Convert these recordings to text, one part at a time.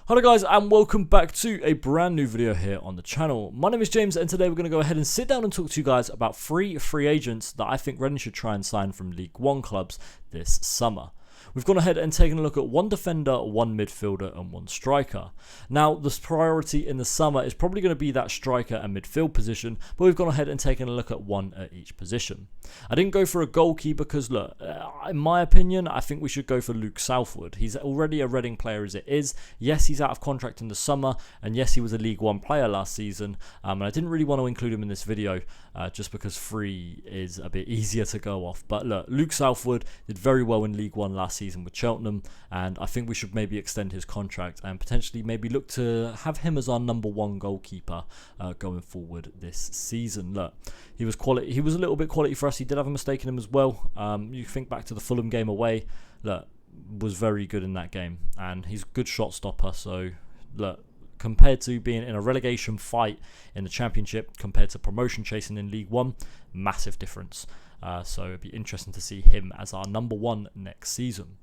Hello guys, and welcome back to a brand new video here on the channel. My name is James, and today we're going to go ahead and sit down and talk to you guys about three free agents that I think Reading should try and sign from League One clubs this summer. We've gone ahead and taken a look at one defender, one midfielder and one striker. Now, the priority in the summer is probably going to be that striker and midfield position, but we've gone ahead and taken a look at one at each position. I didn't go for a goalkeeper because, look, in my opinion, I think we should go for Luke Southwood. He's already a Reading player as it is. Yes, he's out of contract in the summer, and yes, he was a League One player last season, and I didn't really want to include him in this video just because free is a bit easier to go off. But look, Luke Southwood did very well in League One last season with Cheltenham, and I think we should maybe extend his contract and potentially maybe look to have him as our #1 goalkeeper going forward this season. Look, he was quality. He was a little bit quality for us. He did have a mistake in him as well. You think back to the Fulham game away. Look, was very good in that game, and he's a good shot stopper. So look, compared to being in a relegation fight in the Championship compared to promotion chasing in League One, massive difference. So it'd be interesting to see him as our #1 next season.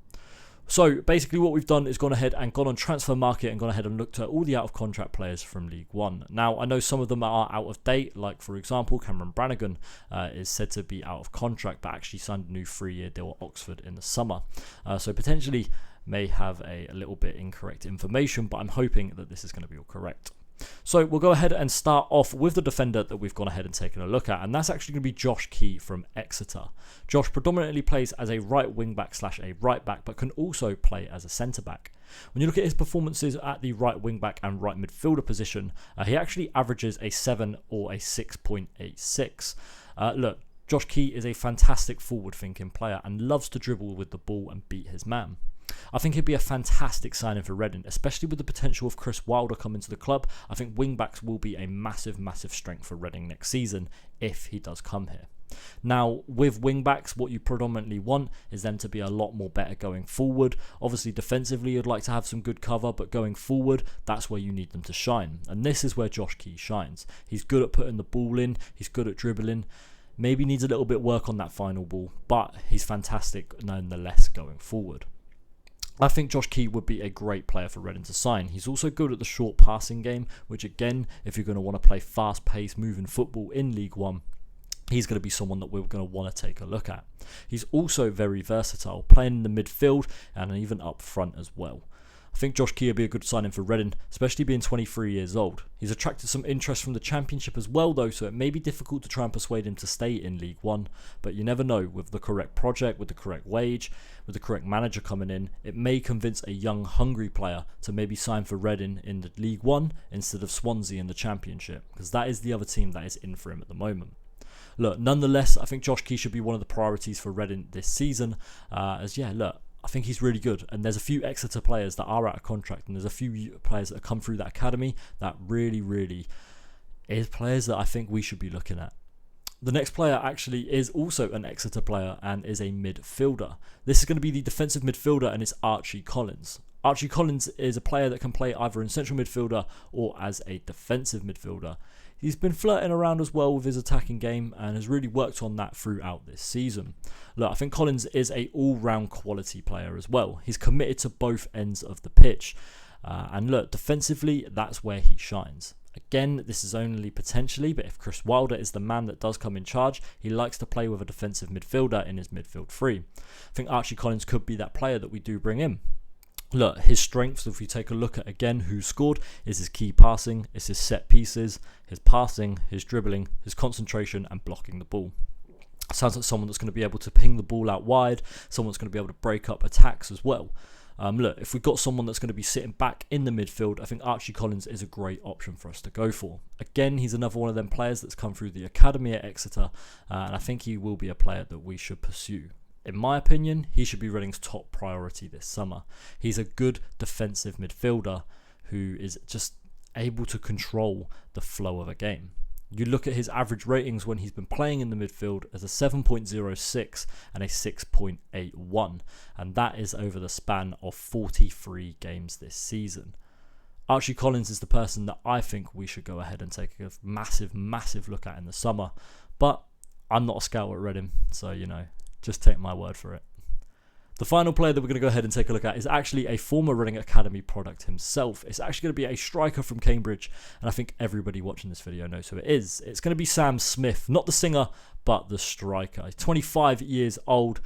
So basically what we've done is gone ahead and gone on transfer market and gone ahead and looked at all the out of contract players from League One. Now, I know some of them are out of date, like for example Cameron Brannigan is said to be out of contract but actually signed a new 3-year deal at Oxford in the summer. So potentially may have a little bit incorrect information, but I'm hoping that this is going to be all correct. So we'll go ahead and start off with the defender that we've gone ahead and taken a look at, and that's actually going to be Josh Key from Exeter. Josh predominantly plays as a right wing back / a right back, but can also play as a centre back. When you look at his performances at the right wing back and right midfielder position, he actually averages a 7 or a 6.86. Look, Josh Key is a fantastic forward thinking player and loves to dribble with the ball and beat his man. I think he'd be a fantastic signing for Reading, especially with the potential of Chris Wilder coming to the club. I think wing-backs will be a massive strength for Reading next season if he does come here. Now, with wing-backs, what you predominantly want is them to be a lot more better going forward. Obviously, defensively, you'd like to have some good cover, but going forward, that's where you need them to shine. And this is where Josh Key shines. He's good at putting the ball in. He's good at dribbling. Maybe needs a little bit of work on that final ball, but he's fantastic nonetheless going forward. I think Josh Key would be a great player for Reading to sign. He's also good at the short passing game, which again, if you're going to want to play fast-paced, moving football in League One, he's going to be someone that we're going to want to take a look at. He's also very versatile, playing in the midfield and even up front as well. I think Josh Key would be a good signing for Reading, especially being 23 years old. He's attracted some interest from the Championship as well though, so it may be difficult to try and persuade him to stay in League One, but you never know. With the correct project, with the correct wage, with the correct manager coming in, it may convince a young, hungry player to maybe sign for Reading in the League One instead of Swansea in the Championship, because that is the other team that is in for him at the moment. Look, nonetheless, I think Josh Key should be one of the priorities for Reading this season, I think he's really good, and there's a few Exeter players that are out of contract, and there's a few players that have come through that academy that really is players that I think we should be looking at. The next player actually is also an Exeter player and is a midfielder. This is going to be the defensive midfielder, and it's Archie Collins. Archie Collins is a player that can play either in central midfielder or as a defensive midfielder. He's been flirting around as well with his attacking game and has really worked on that throughout this season. Look, I think Collins is an all-round quality player as well. He's committed to both ends of the pitch. And look, defensively, that's where he shines. Again, this is only potentially, but if Chris Wilder is the man that does come in charge, he likes to play with a defensive midfielder in his midfield three. I think Archie Collins could be that player that we do bring in. Look, his strengths, if we take a look at again who scored, is his key passing, it's his set pieces, his passing, his dribbling, his concentration and blocking the ball. Sounds like someone that's going to be able to ping the ball out wide, someone that's going to be able to break up attacks as well. Look, if we've got someone that's going to be sitting back in the midfield, I think Archie Collins is a great option for us to go for. Again, he's another one of them players that's come through the academy at Exeter, and I think he will be a player that we should pursue. In my opinion, he should be Reading's top priority this summer. He's a good defensive midfielder who is just able to control the flow of a game. You look at his average ratings when he's been playing in the midfield as a 7.06 and a 6.81, and that is over the span of 43 games this season. Archie Collins is the person that I think we should go ahead and take a massive look at in the summer, but I'm not a scout at Reading, so just take my word for it. The final player that we're going to go ahead and take a look at is actually a former Reading Academy product himself. It's actually going to be a striker from Cambridge, and I think everybody watching this video knows who it is. It's going to be Sam Smith, not the singer, but the striker. He's 25 years old.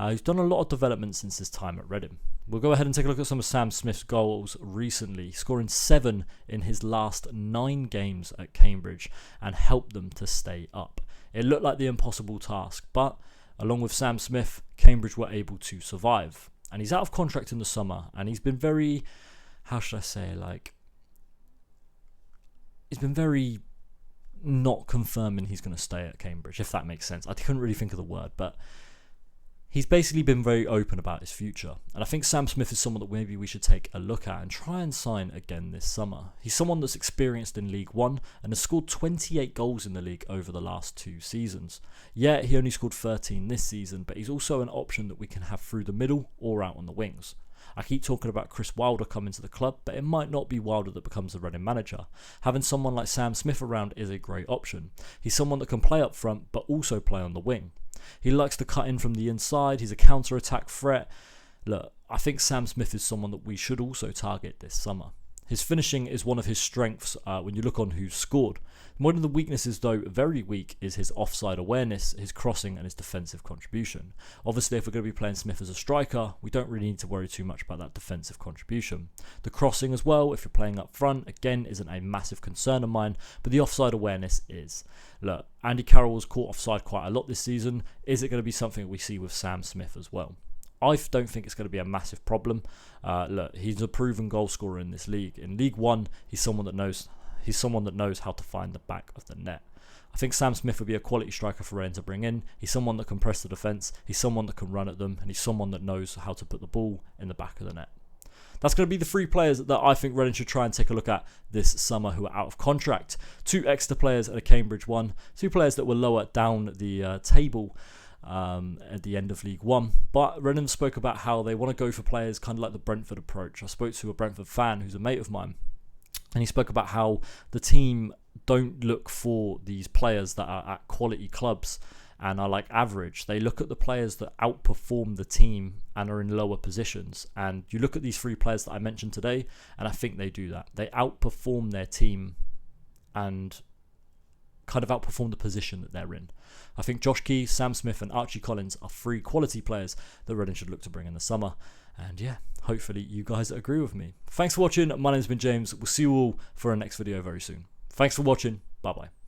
He's done a lot of development since his time at Reading. We'll go ahead and take a look at some of Sam Smith's goals recently, scoring 7 in his last 9 games at Cambridge and helped them to stay up. It looked like the impossible task, but along with Sam Smith, Cambridge were able to survive. And he's out of contract in the summer, and he's been very, how should I say, he's been very not confirming he's going to stay at Cambridge, if that makes sense. I couldn't really think of the word, but he's basically been very open about his future. And I think Sam Smith is someone that maybe we should take a look at and try and sign again this summer. He's someone that's experienced in League One and has scored 28 goals in the league over the last 2 seasons. Yeah, he only scored 13 this season, but he's also an option that we can have through the middle or out on the wings. I keep talking about Chris Wilder coming to the club, but it might not be Wilder that becomes the Reading manager. Having someone like Sam Smith around is a great option. He's someone that can play up front, but also play on the wing. He likes to cut in from the inside. He's a counter-attack threat. Look, I think Sam Smith is someone that we should also target this summer. His finishing is one of his strengths when you look on who's scored. One of the weaknesses, though, very weak, is his offside awareness, his crossing and his defensive contribution. Obviously, if we're going to be playing Smith as a striker, we don't really need to worry too much about that defensive contribution. The crossing as well, if you're playing up front, again, isn't a massive concern of mine, but the offside awareness is. Look, Andy Carroll was caught offside quite a lot this season. Is it going to be something we see with Sam Smith as well? I don't think it's going to be a massive problem. Look, he's a proven goal scorer in this league. In League One, he's someone that knows how to find the back of the net. I think Sam Smith would be a quality striker for Reading to bring in. He's someone that can press the defence, he's someone that can run at them, and he's someone that knows how to put the ball in the back of the net. That's going to be the 3 players that I think Reading should try and take a look at this summer who are out of contract. 2 Exeter players at a Cambridge one, 2 players that were lower down the table at the end of League One. But Reading spoke about how they want to go for players kind of like the Brentford approach. I spoke to a Brentford fan who's a mate of mine, and he spoke about how the team don't look for these players that are at quality clubs and are like average. They look at the players that outperform the team and are in lower positions. And you look at these 3 players that I mentioned today, and I think they do that. They outperform their team and kind of outperform the position that they're in. I think Josh Key, Sam Smith and Archie Collins are 3 quality players that Reading should look to bring in the summer. And yeah, hopefully you guys agree with me. Thanks for watching. My name's been James. We'll see you all for our next video very soon. Thanks for watching. Bye bye.